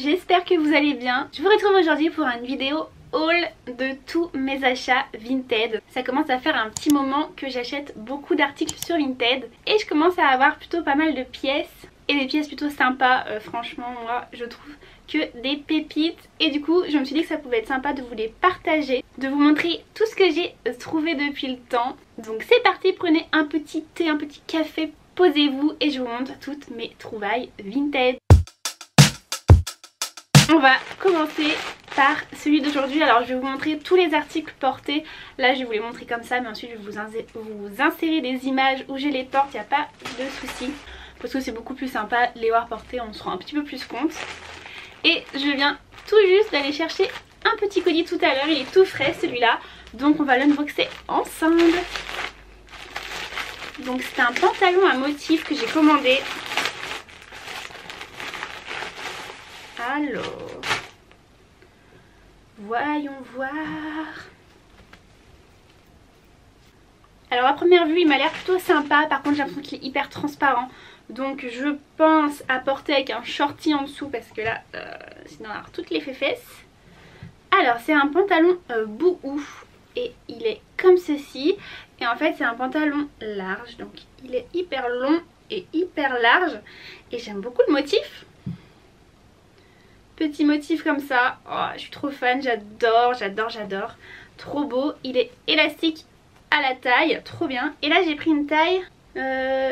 j'espère que vous allez bien. Je vous retrouve aujourd'hui pour une vidéo haul de tous mes achats Vinted. Ça commence à faire un petit moment que j'achète beaucoup d'articles sur Vinted et je commence à avoir plutôt pas mal de pièces et des pièces plutôt sympas. Franchement, moi je trouve que des pépites et du coup je me suis dit que ça pouvait être sympa de vous les partager, de vous montrer tout ce que j'ai trouvé depuis le temps. Donc c'est parti, prenez un petit thé, un petit café, posez-vous et je vous montre toutes mes trouvailles Vinted. On va commencer par celui d'aujourd'hui. Alors je vais vous montrer tous les articles portés. Là je vais vous les montrer comme ça, mais ensuite je vais vous insérer des images où je les porte, il n'y a pas de souci. Parce que c'est beaucoup plus sympa les voir portés, on se rend un petit peu plus compte. Et je viens tout juste d'aller chercher un petit colis tout à l'heure, il est tout frais celui-là. Donc on va l'unboxer ensemble. Donc c'est un pantalon à motif que j'ai commandé. Alors, voyons voir. Alors à première vue il m'a l'air plutôt sympa, par contre j'ai l'impression qu'il est hyper transparent. Donc je pense à porter avec un shorty en dessous parce que là sinon on va avoir toutes les fesses. Alors c'est un pantalon bouhou et il est comme ceci. Et en fait c'est un pantalon large, donc il est hyper long et hyper large. Et j'aime beaucoup le motif. Petit motif comme ça, oh, je suis trop fan, j'adore, j'adore, j'adore. Trop beau, il est élastique à la taille, trop bien. Et là j'ai pris une taille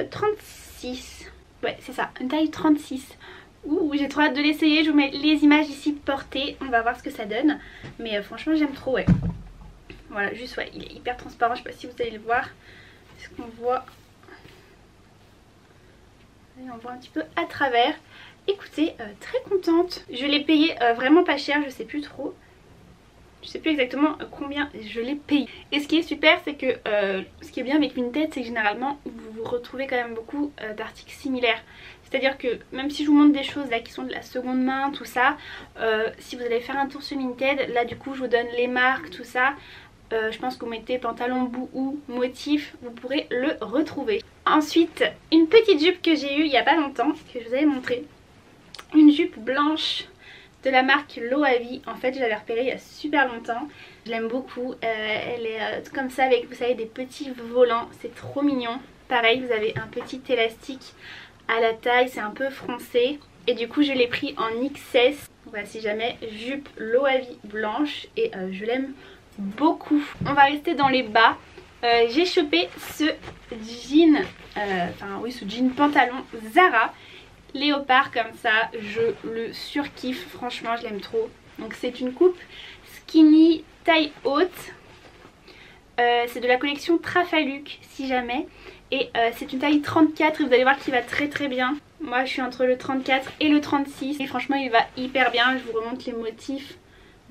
36. Ouais c'est ça, une taille 36. Ouh, j'ai trop hâte de l'essayer, je vous mets les images ici portées, on va voir ce que ça donne. Mais franchement j'aime trop, ouais. Voilà, juste ouais, il est hyper transparent, je sais pas si vous allez le voir. Est-ce qu'on voit? On voit un petit peu à travers. Écoutez, très contente. Je l'ai payé vraiment pas cher, je sais plus trop. Je sais plus exactement combien je l'ai payé. Et ce qui est super, c'est que ce qui est bien avec Vinted, c'est que généralement vous retrouvez quand même beaucoup d'articles similaires. C'est-à-dire que même si je vous montre des choses là qui sont de la seconde main, tout ça, si vous allez faire un tour sur Vinted, là du coup je vous donne les marques, tout ça. Je pense que vous mettez pantalon bouhou, motif, vous pourrez le retrouver. Ensuite, une petite jupe que j'ai eue il y a pas longtemps, que je vous avais montré. Une jupe blanche de la marque Loavi. En fait je l'avais repérée il y a super longtemps. Je l'aime beaucoup. Elle est comme ça avec, vous savez, des petits volants. C'est trop mignon. Pareil, vous avez un petit élastique à la taille. C'est un peu froncé. Et du coup je l'ai pris en XS. Voilà, si jamais, jupe Loavi blanche. Et je l'aime beaucoup. On va rester dans les bas. J'ai chopé ce jean, ce jean pantalon Zara. Léopard comme ça, je le surkiffe, franchement je l'aime trop. Donc c'est une coupe skinny taille haute. C'est de la collection Trafaluk si jamais. Et c'est une taille 34 et vous allez voir qu'il va très très bien. Moi je suis entre le 34 et le 36 et franchement il va hyper bien. Je vous remonte les motifs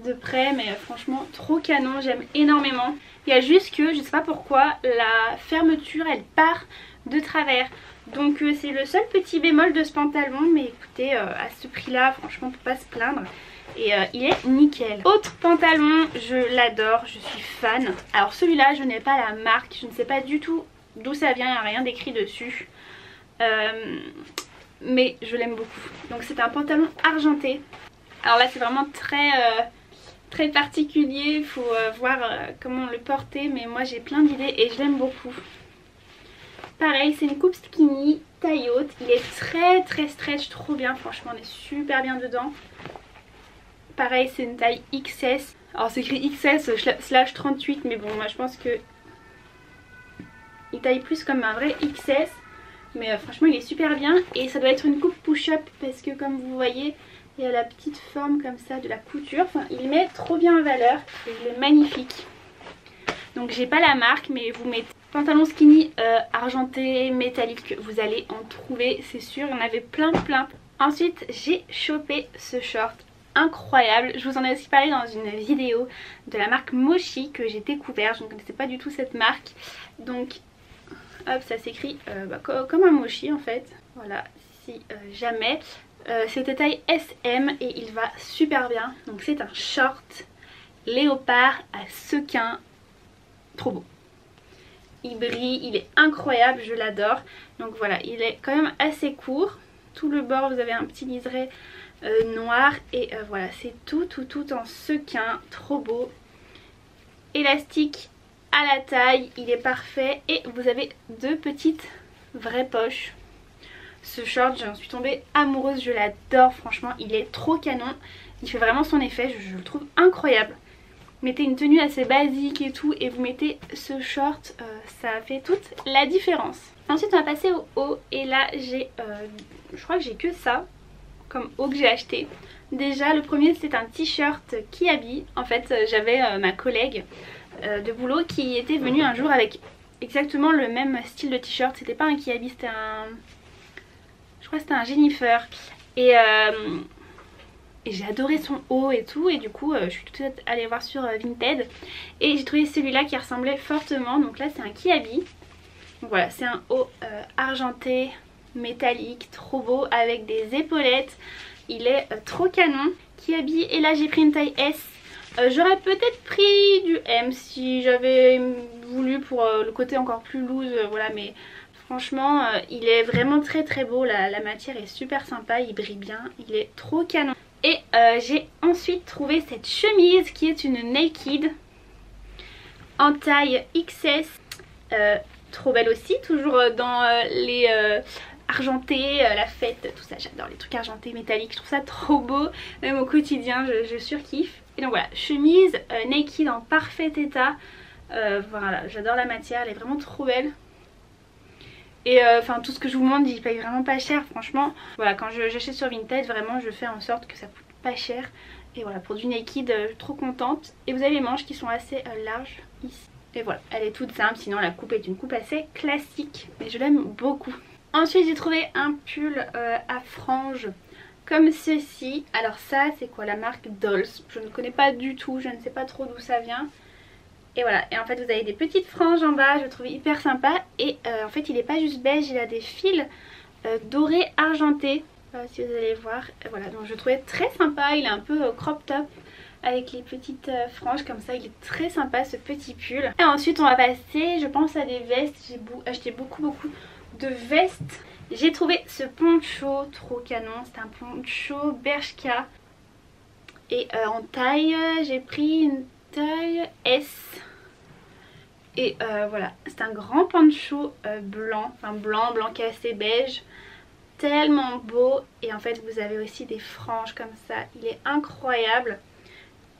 de près, mais franchement trop canon, j'aime énormément. Il y a juste que je sais pas pourquoi la fermeture elle part de travers. Donc c'est le seul petit bémol de ce pantalon, mais écoutez, à ce prix là franchement on peut pas se plaindre. Et il est nickel. Autre pantalon, je l'adore, je suis fan. Alors celui-là je n'ai pas la marque, je ne sais pas du tout d'où ça vient, il n'y a rien d'écrit dessus. Mais je l'aime beaucoup. Donc c'est un pantalon argenté. Alors là c'est vraiment très particulier, il faut voir comment le porter, mais moi j'ai plein d'idées et je l'aime beaucoup. Pareil, c'est une coupe skinny, taille haute, il est très stretch, trop bien, franchement on est super bien dedans. Pareil, c'est une taille XS, alors c'est écrit XS / 38, mais bon moi je pense que il taille plus comme un vrai XS. Mais franchement il est super bien et ça doit être une coupe push-up parce que comme vous voyez il y a la petite forme comme ça de la couture. Enfin il met trop bien en valeur et il est magnifique. Donc j'ai pas la marque mais vous mettez pantalon skinny argenté métallique, vous allez en trouver c'est sûr, il y en avait plein. Ensuite j'ai chopé ce short incroyable, je vous en ai aussi parlé dans une vidéo de la marque Mochi que j'ai découvert, je ne connaissais pas du tout cette marque. Donc hop, ça s'écrit comme un mochi en fait. Voilà, si jamais. C'est de taille SM et il va super bien. Donc c'est un short léopard à sequins. Trop beau. Il brille, il est incroyable, je l'adore. Donc voilà, il est quand même assez court. Tout le bord, vous avez un petit liseré noir. Et voilà, c'est tout en sequin, trop beau. Élastique à la taille, il est parfait. Et vous avez deux petites vraies poches. Ce short, j'en suis tombée amoureuse, je l'adore, franchement, il est trop canon. Il fait vraiment son effet, je le trouve incroyable. Mettez une tenue assez basique et tout et vous mettez ce short, ça fait toute la différence. Ensuite on va passer au haut et là j'ai, je crois que j'ai que ça comme haut que j'ai acheté. Déjà le premier c'est un t-shirt Kiabi. En fait j'avais ma collègue de boulot qui était venue un jour avec exactement le même style de t-shirt. C'était pas un Kiabi, c'était un... je crois que c'était un Jennifer. Et j'ai adoré son haut et tout, et du coup je suis tout de suite allée voir sur Vinted et j'ai trouvé celui-là qui ressemblait fortement. Donc là c'est un Kiabi. Donc voilà, c'est un haut argenté métallique, trop beau, avec des épaulettes. Il est trop canon, Kiabi. Et là j'ai pris une taille S. J'aurais peut-être pris du M si j'avais voulu pour le côté encore plus loose, voilà, mais franchement il est vraiment très beau, la matière est super sympa, il brille bien, il est trop canon. Et j'ai ensuite trouvé cette chemise qui est une naked en taille XS, trop belle aussi, toujours dans les argentés, la fête, tout ça, j'adore les trucs argentés métalliques, je trouve ça trop beau, même au quotidien je surkiffe. Et donc voilà, chemise naked en parfait état, voilà, j'adore la matière, elle est vraiment trop belle. Et enfin tout ce que je vous montre, il paye vraiment pas cher, franchement. Voilà, quand j'achète sur Vinted, vraiment je fais en sorte que ça coûte pas cher. Et voilà, pour du naked, trop contente. Et vous avez les manches qui sont assez larges ici. Et voilà, elle est toute simple, sinon la coupe est une coupe assez classique. Mais je l'aime beaucoup. Ensuite j'ai trouvé un pull à franges comme ceci. Alors ça c'est quoi, la marque Dolls. Je ne connais pas du tout, je ne sais pas trop d'où ça vient. Et voilà, et en fait vous avez des petites franges en bas, je le trouve hyper sympa. Et en fait il n'est pas juste beige, il a des fils dorés argentés, si vous allez voir. Et voilà, donc je le trouvais très sympa, il est un peu crop top avec les petites franges comme ça, il est très sympa ce petit pull. Et ensuite on va passer, je pense, à des vestes. J'ai acheté beaucoup de vestes. J'ai trouvé ce poncho trop canon, c'est un poncho Bershka. Et en taille, j'ai pris une taille S. Et voilà, c'est un grand poncho blanc, enfin blanc cassé beige, tellement beau. Et en fait vous avez aussi des franges comme ça, il est incroyable.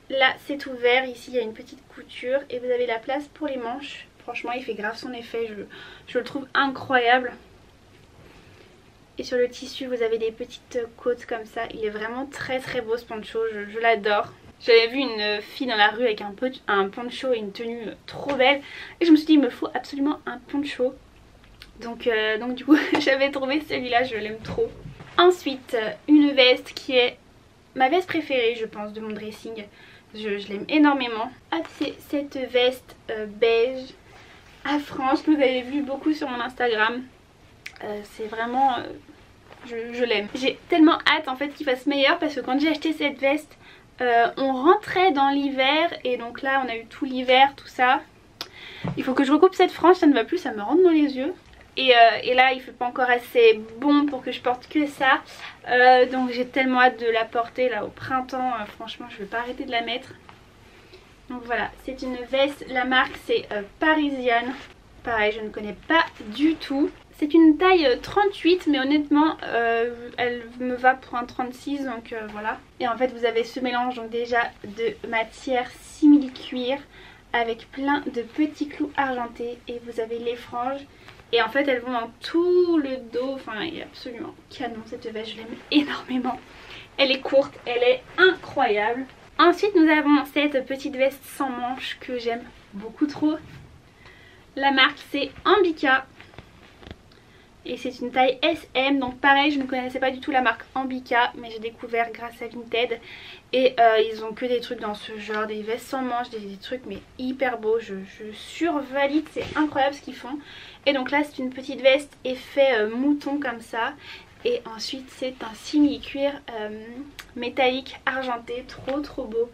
Là c'est ouvert, ici il y a une petite couture et vous avez la place pour les manches. Franchement il fait grave son effet, je le trouve incroyable. Et sur le tissu vous avez des petites côtes comme ça, il est vraiment très beau ce poncho, je l'adore. J'avais vu une fille dans la rue avec un poncho et une tenue trop belle. Et je me suis dit il me faut absolument un poncho. Donc du coup j'avais trouvé celui-là, je l'aime trop. Ensuite une veste qui est ma veste préférée je pense de mon dressing. Je l'aime énormément. Ah, c'est cette veste beige à franges que vous avez vu beaucoup sur mon Instagram. C'est vraiment... je l'aime. J'ai tellement hâte en fait qu'il fasse meilleur parce que quand j'ai acheté cette veste... on rentrait dans l'hiver et donc là on a eu tout l'hiver, tout ça. Il faut que je recoupe cette frange, ça ne va plus, ça me rentre dans les yeux. Et là il fait pas encore assez bon pour que je porte que ça. Donc j'ai tellement hâte de la porter là au printemps, franchement je vais pas arrêter de la mettre. Donc voilà, c'est une veste, la marque c'est Parisienne. Pareil, je ne connais pas du tout. C'est une taille 38 mais honnêtement elle me va pour un 36 donc voilà. Et en fait vous avez ce mélange donc déjà de matière simili-cuir avec plein de petits clous argentés et vous avez les franges. Et en fait elles vont dans tout le dos, enfin elle est absolument canon cette veste, je l'aime énormément. Elle est courte, elle est incroyable. Ensuite nous avons cette petite veste sans manches que j'aime beaucoup trop. La marque c'est Ambika. Et c'est une taille SM, donc pareil je ne connaissais pas du tout la marque Ambika, mais j'ai découvert grâce à Vinted. Et ils ont que des trucs dans ce genre, des vestes sans manches, des trucs mais hyper beaux, je survalide, c'est incroyable ce qu'ils font. Et donc là c'est une petite veste effet mouton comme ça. Et ensuite c'est un simili-cuir métallique argenté, trop beau.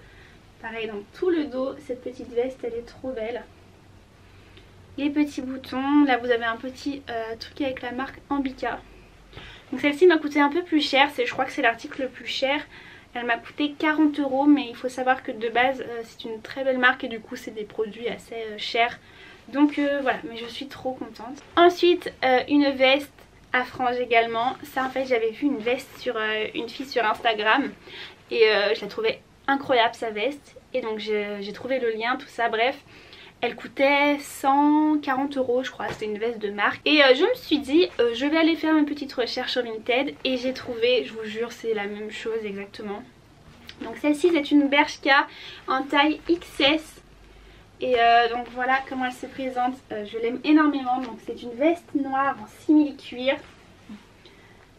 Pareil dans tout le dos, cette petite veste elle est trop belle. Les petits boutons, là vous avez un petit truc avec la marque Ambika. Donc celle-ci m'a coûté un peu plus cher, je crois que c'est l'article le plus cher. Elle m'a coûté 40 €, mais il faut savoir que de base c'est une très belle marque et du coup c'est des produits assez chers. Donc voilà, mais je suis trop contente. Ensuite une veste à franges également. Ça en fait j'avais vu une veste sur une fille sur Instagram et je la trouvais incroyable sa veste. Et donc j'ai trouvé le lien, tout ça, bref. Elle coûtait 140 € je crois, c'était une veste de marque. Et je me suis dit, je vais aller faire une petite recherche sur Vinted. Et j'ai trouvé, je vous jure, c'est la même chose exactement. Donc celle-ci c'est une Bershka en taille XS. Et donc voilà comment elle se présente, je l'aime énormément. Donc c'est une veste noire en simili-cuir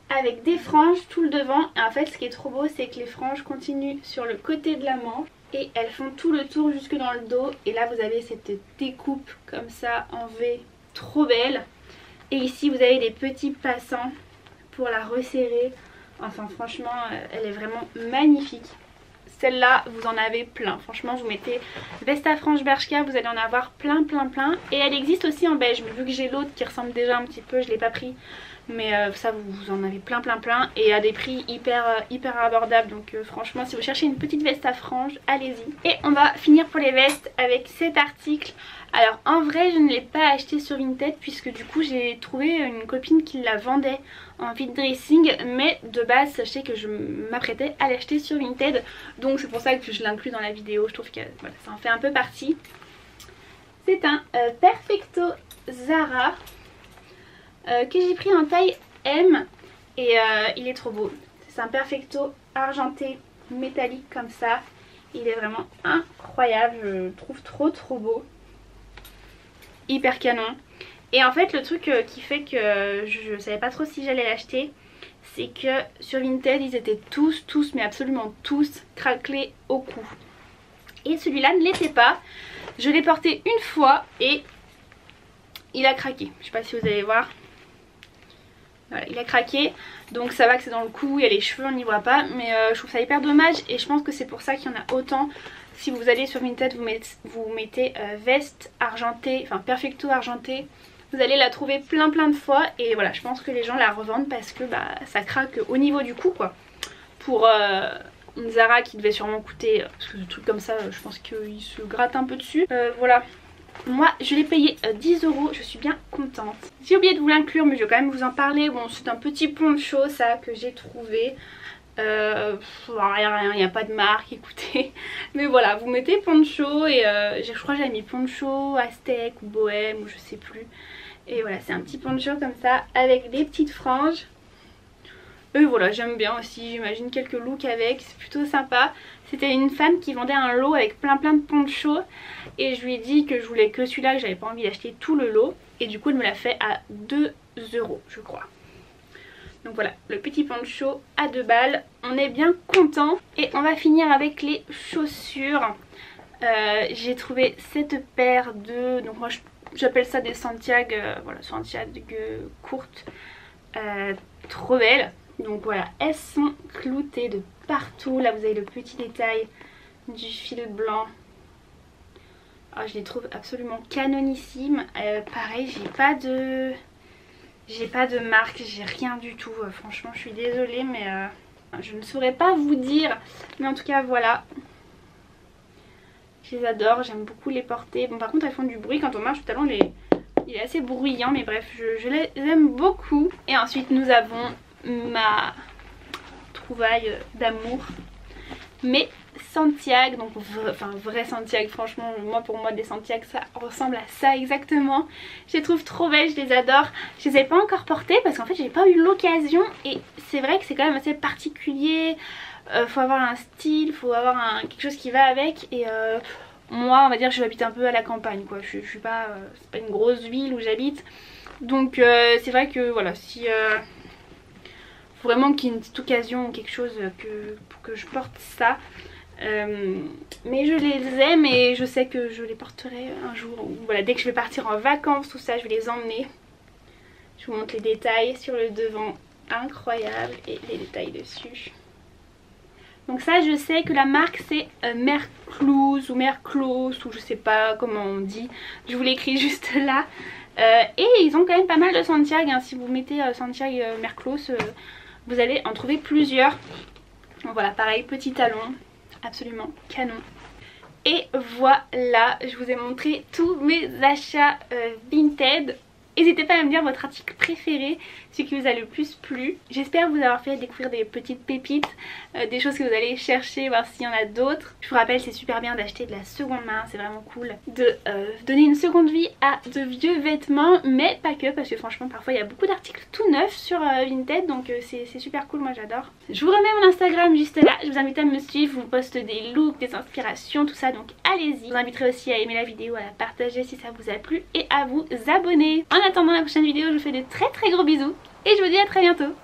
avec des franges tout le devant. Et en fait ce qui est trop beau c'est que les franges continuent sur le côté de la manche et elles font tout le tour jusque dans le dos. Et là vous avez cette découpe comme ça en V, trop belle. Et ici vous avez des petits passants pour la resserrer. Enfin franchement elle est vraiment magnifique. Celle-là vous en avez plein, franchement vous mettez veste à franges Bershka, vous allez en avoir plein. Et elle existe aussi en beige, mais vu que j'ai l'autre qui ressemble déjà un petit peu, je l'ai pas pris. Mais ça vous en avez plein et à des prix hyper abordables. Donc franchement si vous cherchez une petite veste à franges, allez-y. Et on va finir pour les vestes avec cet article. Alors en vrai je ne l'ai pas acheté sur Vinted puisque du coup j'ai trouvé une copine qui la vendait en vide dressing. Mais de base sachez que je m'apprêtais à l'acheter sur Vinted. Donc c'est pour ça que je l'inclus dans la vidéo, je trouve que voilà, ça en fait un peu partie. C'est un Perfecto Zara que j'ai pris en taille M. Et il est trop beau. C'est un Perfecto argenté métallique comme ça. Il est vraiment incroyable, je le trouve trop beau. Hyper canon. Et en fait le truc qui fait que je savais pas trop si j'allais l'acheter, c'est que sur Vinted ils étaient tous mais absolument tous craquelés au cou. Et celui-là ne l'était pas. Je l'ai porté une fois et il a craqué. Je sais pas si vous allez voir. Voilà, il a craqué. Donc ça va que c'est dans le cou, il y a les cheveux, on n'y voit pas. Mais je trouve ça hyper dommage et je pense que c'est pour ça qu'il y en a autant. Si vous allez sur Vinted, vous mettez veste argentée, enfin Perfecto argentée. Vous allez la trouver plein de fois. Et voilà, je pense que les gens la revendent parce que bah, ça craque au niveau du cou quoi. Pour une Zara qui devait sûrement coûter, parce que ce truc comme ça, je pense qu'il se gratte un peu dessus. Voilà. Moi je l'ai payé 10 €, je suis bien contente. J'ai oublié de vous l'inclure mais je vais quand même vous en parler. Bon c'est un petit poncho ça que j'ai trouvé. Rien, il n'y a pas de marque, écoutez. Mais voilà, vous mettez poncho et je crois que j'avais mis poncho, aztèque ou bohème ou je sais plus. Et voilà, c'est un petit poncho comme ça avec des petites franges. Et voilà, j'aime bien aussi, j'imagine quelques looks avec, c'est plutôt sympa. C'était une femme qui vendait un lot avec plein de ponchos. Et je lui ai dit que je voulais que celui-là, que j'avais pas envie d'acheter tout le lot. Et du coup elle me l'a fait à 2 € je crois. Donc voilà, le petit poncho à 2 balles, on est bien content. Et on va finir avec les chaussures. J'ai trouvé cette paire de, donc moi j'appelle ça des Santiago, voilà, Santiago courtes, trop belles. Donc voilà, elles sont cloutées de partout. Là vous avez le petit détail du fil blanc. Oh, je les trouve absolument canonissimes. Pareil, j'ai pas de marque, j'ai rien du tout. Franchement je suis désolée mais je ne saurais pas vous dire. Mais en tout cas voilà. Je les adore, j'aime beaucoup les porter. Bon par contre elles font du bruit quand on marche, le talon il est assez bruyant. Mais bref, je les aime beaucoup. Et ensuite nous avons ma trouvaille d'amour. Mais Santiago, donc enfin vrai Santiago, franchement moi pour moi des Santiago ça ressemble à ça exactement. Je les trouve trop belles, je les adore. Je les ai pas encore portées parce qu'en fait j'ai pas eu l'occasion. Et c'est vrai que c'est quand même assez particulier. Faut avoir un style, faut avoir quelque chose qui va avec. Et moi on va dire que j'habite un peu à la campagne quoi. Je suis pas, c'est pas une grosse ville où j'habite. Donc c'est vrai que voilà, si faut vraiment qu'il y ait une petite occasion ou quelque chose pour que je porte ça. Mais je les aime et je sais que je les porterai un jour. Voilà, dès que je vais partir en vacances, tout ça, je vais les emmener. Je vous montre les détails sur le devant, incroyable, et les détails dessus. Donc ça, je sais que la marque c'est Merclus ou Merclos ou je sais pas comment on dit. Je vous l'écris juste là. Et ils ont quand même pas mal de Santiago, hein. Si vous mettez Santiago Merclos, vous allez en trouver plusieurs. Donc voilà, pareil, petit talon, absolument canon. Et voilà, je vous ai montré tous mes achats Vinted. N'hésitez pas à me dire votre article préféré, celui qui vous a le plus plu. J'espère vous avoir fait découvrir des petites pépites, des choses que vous allez chercher, voir s'il y en a d'autres. Je vous rappelle, c'est super bien d'acheter de la seconde main, c'est vraiment cool de donner une seconde vie à de vieux vêtements, mais pas que, parce que franchement parfois il y a beaucoup d'articles tout neufs sur Vinted, donc c'est super cool, moi j'adore. Je vous remets mon Instagram juste là, je vous invite à me suivre, je vous poste des looks, des inspirations, tout ça, donc allez-y. Je vous inviterai aussi à aimer la vidéo, à la partager si ça vous a plu et à vous abonner. En attendant la prochaine vidéo, je vous fais de très très gros bisous et je vous dis à très bientôt.